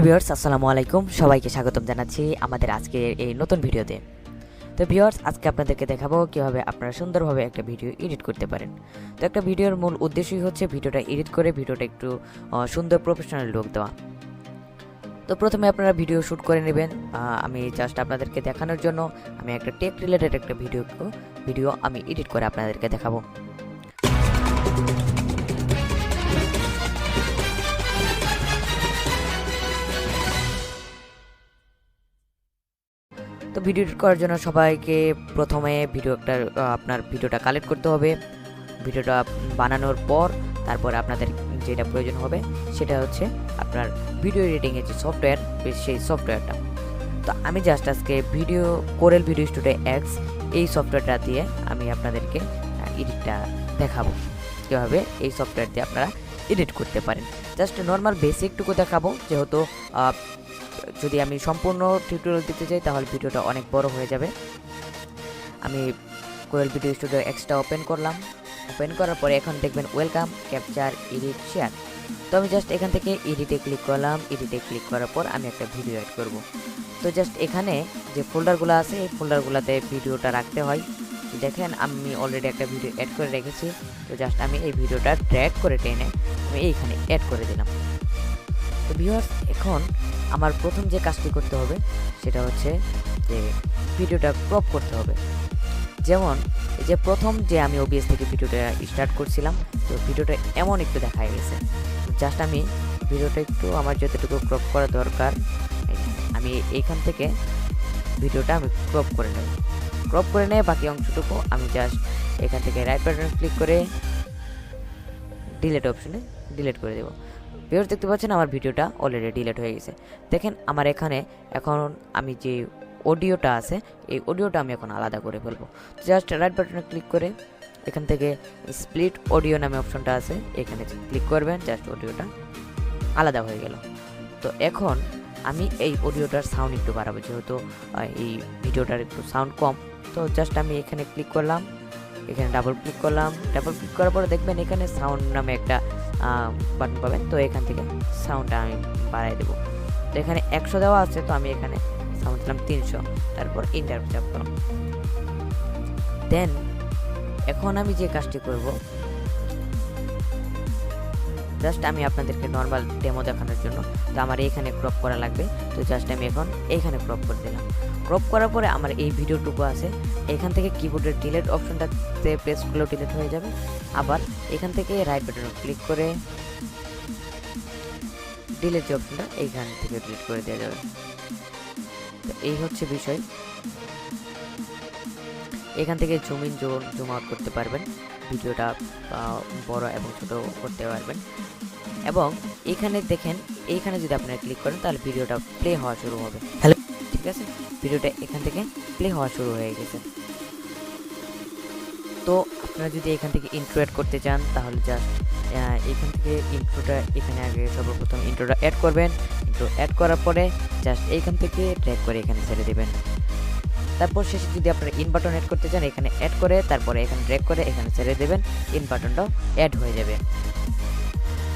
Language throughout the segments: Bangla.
ভিউয়ার্স আসসালামু আলাইকুম, সবাইকে স্বাগতম জানাচ্ছি আমাদের আজকের এই নতুন ভিডিওতে। তো ভিউয়ার্স, আজকে আপনাদেরকে দেখাবো কিভাবে আপনারা সুন্দরভাবে একটা ভিডিও এডিট করতে পারেন। তো একটা ভিডিওর মূল উদ্দেশ্যই হচ্ছে ভিডিওটা এডিট করে ভিডিওটা একটু সুন্দর প্রফেশনাল লুক দেওয়া। তো প্রথমে আপনারা ভিডিও শ্যুট করে নেবেন। আমি জাস্ট আপনাদেরকে দেখানোর জন্য আমি একটা টেক রিলেটেড একটা ভিডিও আমি এডিট করে আপনাদেরকে দেখাবো। তো ভিডিও এডিট করার জন্য সবাইকে প্রথমে আপনার ভিডিওটা কালেক্ট করতে হবে। ভিডিওটা বানানোর পর তারপরে আপনাদের যেটা প্রয়োজন হবে সেটা হচ্ছে আপনার ভিডিও এডিটিংয়ের যে সফটওয়্যার, সেই সফটওয়্যারটা। তো আমি জাস্ট আজকে কোরেল ভিডিও স্টুডিও এক্স এই সফটওয়্যারটা দিয়ে আমি আপনাদেরকে এডিটটা দেখাবো, কীভাবে এই সফটওয়্যার দিয়ে আপনারা এডিট করতে পারেন। জাস্ট নর্মাল বেসিকটুকু দেখাবো, যেহেতু যদি আমি সম্পূর্ণ টিউটোরিয়াল দিতে চাই তাহলে ভিডিওটা অনেক বড় হয়ে যাবে। আমি Corel video studio extra open করলাম। ওপেন করার পরে এখন দেখবেন ওয়েলকাম, ক্যাপচার, এডিট, শেয়ার। তো আমি জাস্ট এখান থেকে এডিটে ক্লিক করলাম। এডিটে ক্লিক করার পর আমি একটা ভিডিও অ্যাড করব। তো জাস্ট এখানে যে ফোল্ডারগুলো আছে এই ফোল্ডারগুলোতে ভিডিওটা রাখতে হয়। দেখেন আমি অলরেডি একটা ভিডিও অ্যাড করে রেখেছি। তো জাস্ট আমি এই ভিডিওটা ড্র্যাগ করে টেনে আমি এইখানে অ্যাড করে দিলাম। তো ভিউয়ার্স, এখন আমার প্রথম যে কাজটি করতে হবে সেটা হচ্ছে যে ভিডিওটা ক্রপ করতে হবে। যেমন এই যে প্রথম যে আমি ওবিএস থেকে ভিডিওটা স্টার্ট করছিলাম, তো ভিডিওটা এমন একটু দেখা গেছে। জাস্ট আমি ভিডিওটা একটু আমার যতটুকু ক্রপ করা দরকার আমি এইখান থেকে ভিডিওটা আমি ক্রপ করে নেব। ক্রপ করে নিয়ে বাকি অংশটুকু আমি জাস্ট এখান থেকে রাইট বাটন ক্লিক করে ডিলিট অপশনে ডিলিট করে দেবো। ভিউয়ার্স, দেখতে পাচ্ছেন আমার ভিডিওটা অলরেডি ডিলিট হয়ে গেছে। দেখেন আমার এখানে এখন আমি যে অডিওটা আছে এই অডিওটা আমি এখন আলাদা করে ফেলবো। জাস্ট রাইট বাটনে ক্লিক করে এখান থেকে স্প্লিট অডিও নামে অপশনটা আছে, এখানে ক্লিক করবেন। জাস্ট অডিওটা আলাদা হয়ে গেল। তো এখন আমি এই অডিওটার সাউন্ড একটু বাড়াবো, যেহেতু এই ভিডিওটার একটু সাউন্ড কম। তো জাস্ট আমি এখানে ক্লিক করলাম, এখানে ডাবল ক্লিক করলাম। ডাবল ক্লিক করার পরে দেখবেন এখানে সাউন্ড নামে একটা বাটন পাবেন। তো এখান থেকে সাউন্ডটা আমি বাড়াই দেবো। তো এখানে 100 দেওয়া আছে, তো আমি এখানে সাউন্ড দিলাম 300, তারপর ইন্টার চাপ করলাম। দেন এখন আমি যে কাজটি করব, জাস্ট আমি আপনাদেরকে নর্মাল ডেমো দেখানোর জন্য তো আমার এইখানে ক্রপ করা লাগবে। তো জাস্ট আমি এখন এইখানে ক্রপ করে দিলাম। ক্রপ করার পরে আমার এই ভিডিওটুকু আছে, এখান থেকে কিবোর্ডের ডিলিট অপশনটাতে প্রেস করলেও ডিলিট হয়ে যাবে। আবার এখান থেকে রাইট বাটনে ক্লিক করে ডিলিট যে অপশনটা এইখান থেকে ডিলিট করে দেওয়া যাবে। তো এই হচ্ছে বিষয়। এখান থেকে জুম ইন জুম আউট করতে পারবেন, ভিডিওটা বড় এবং ছোট করতে পারবেন। এবং এখানে দেখেন, এইখানে যদি আপনারা ক্লিক করেন তাহলে ভিডিওটা প্লে হওয়া শুরু হবে। হ্যালো, ঠিক আছে, ভিডিওটা এখান থেকে প্লে হওয়া শুরু হয়ে গেছে। তো আপনারা যদি এখান থেকে ইন্ট্রো অ্যাড করতে চান তাহলে জাস্ট এখান থেকে ইন্ট্রোটা এখানে আগে সর্বপ্রথম ইন্ট্রোটা অ্যাড করবেন। ইন্ট্রো অ্যাড করার পরে জাস্ট এইখান থেকে ড্র্যাগ করে এখানে ছেড়ে দেবেন। তারপর শেষে যদি আপনারা ইন বাটন অ্যাড করতে চান এখানে অ্যাড করে তারপরে এখানে ড্র্যাগ করে এখানে ছেড়ে দেবেন, ইন বাটনটাও অ্যাড হয়ে যাবে।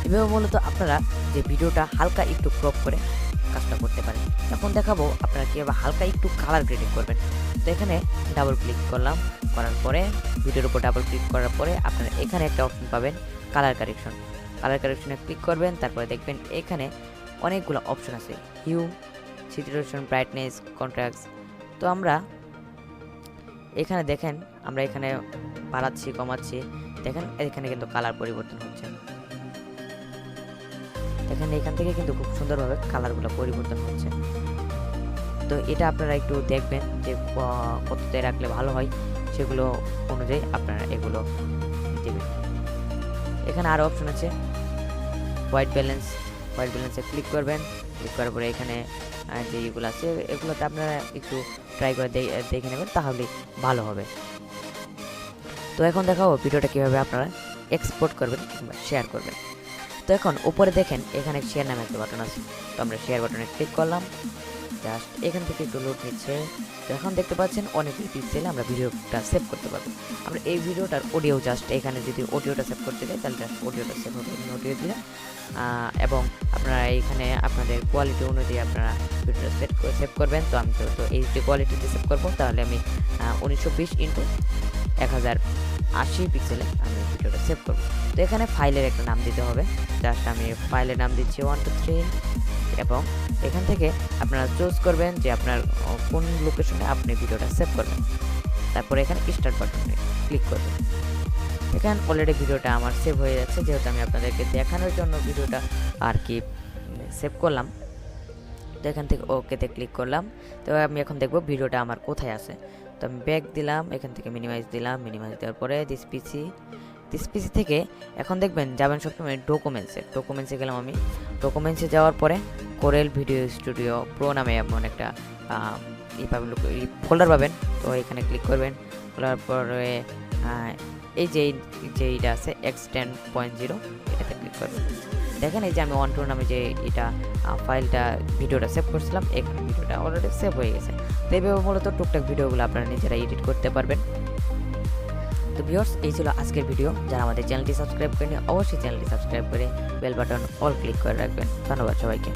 এভাবে মূলত আপনারা যে ভিডিওটা হালকা একটু ক্রপ করে কাজটা করতে পারেন। এখন দেখাবো আপনারা কীভাবে হালকা একটু কালার গ্রেডিং করবেন। তো এখানে ডাবল ক্লিক করলাম, করার পরে ভিডিওর উপর ডাবল ক্লিক করার পরে আপনারা এখানে একটা অপশন পাবেন কালার কারেকশন। কালার কারেকশনে ক্লিক করবেন, তারপরে দেখবেন এখানে অনেকগুলো অপশন আছে, হিউ, স্যাচুরেশন, ব্রাইটনেস, কন্ট্রাস্ট। তো আমরা এখানে দেখেন আমরা এখানে বাড়াচ্ছি কমাচ্ছি, দেখেন এখানে কিন্তু কালার পরিবর্তন হচ্ছে। দেখেন এখান থেকে কিন্তু খুব সুন্দরভাবে কালারগুলো পরিবর্তন হচ্ছে। তো এটা আপনারা একটু দেখবেন যে কততে রাখলে ভালো হয়, সেগুলো অনুযায়ী আপনারা এগুলো দেবেন। এখানে আরও অপশন আছে হোয়াইট ব্যালেন্স। হোয়াইট ব্যালেন্সে ক্লিক করবেন। ক্লিক করার পরে এখানে যে এগুলো আছে এগুলোতে আপনারা একটু ট্রাই করে দেখে নেবেন, তাহলে ভালো হবে। তো এখন দেখাবো ভিডিওটা কীভাবে আপনারা এক্সপোর্ট করবেন কিংবা শেয়ার করবেন। তো এখন উপরে দেখেন এখানে শেয়ার নামে একটা বাটন আছে, তো আমরা শেয়ার বাটনে ক্লিক করলাম। জাস্ট এখান থেকে একটু লোড নিচ্ছে। তো এখন দেখতে পাচ্ছেন অনেকগুলো পিক্সেলে আমরা ভিডিওটা সেভ করতে পারবো। আমরা এই ভিডিওটার অডিও জাস্ট এখানে যদি অডিওটা সেভ করতে চাই তাহলে জাস্ট অডিওটা সেভ হবে, অডিও দিলে এবং আপনারা এইখানে আপনাদের কোয়ালিটি অনুযায়ী আপনারা ভিডিওটা সেভ করবেন। তো আমি তো এইচডি কোয়ালিটিতে সেভ করবো, তাহলে আমি 1920x1080 পিক্সেলে আমি ভিডিওটা সেভ করবো। তো এখানে ফাইলের একটা নাম দিতে হবে, জাস্ট আমি ফাইলের নাম দিচ্ছি 123 এবং এখান থেকে আপনারা চুজ করবেন যে আপনার কোন লোকেশনে আপনি ভিডিওটা সেভ করবেন। তারপরে এখানে স্টার্ট বাটনে ক্লিক করবেন। এখানে অলরেডি ভিডিওটা আমার সেভ হয়ে যাচ্ছে, যেহেতু আমি আপনাদেরকে দেখানোর জন্য ভিডিওটা আর কি সেভ করলাম। তো এখান থেকে ওকেতে ক্লিক করলাম। তো আমি এখন দেখব ভিডিওটা আমার কোথায় আছে। তো আমি ব্যাক দিলাম, এখান থেকে মিনিমাইজ দিলাম, মিনিমাইজ দেওয়ার পরে দিস পিসি থেকে এখন দেখবেন যাবেন সবসময় ডকুমেন্টসে গেলাম আমি। ডকুমেন্টসে যাওয়ার পরে কোরেল ভিডিও স্টুডিও প্রো নামে এমন একটা ফোল্ডার পাবেন। তো এখানে ক্লিক করবেন, খোলার পরে এই যেটা আছে x10.0 এটাতে ক্লিক করবেন। দেখেন এই যে আমি 12 নামে যে এটা ফাইলটা ভিডিওটা সেভ করছিলাম, এখানে ভিডিওটা অলরেডি সেভ হয়ে গেছে। তো এইভাবে মূলত টুকটাক ভিডিওগুলো আপনারা নিজেরা এডিট করতে পারবেন। তো ভিউয়ার্স, এই ছিল আজকের ভিডিও। যারা আমাদের চ্যানেলটি সাবস্ক্রাইব করেনি অবশ্যই চ্যানেলটি সাবস্ক্রাইব করে বেল বাটন অল ক্লিক করে রাখবেন। ধন্যবাদ সবাইকে।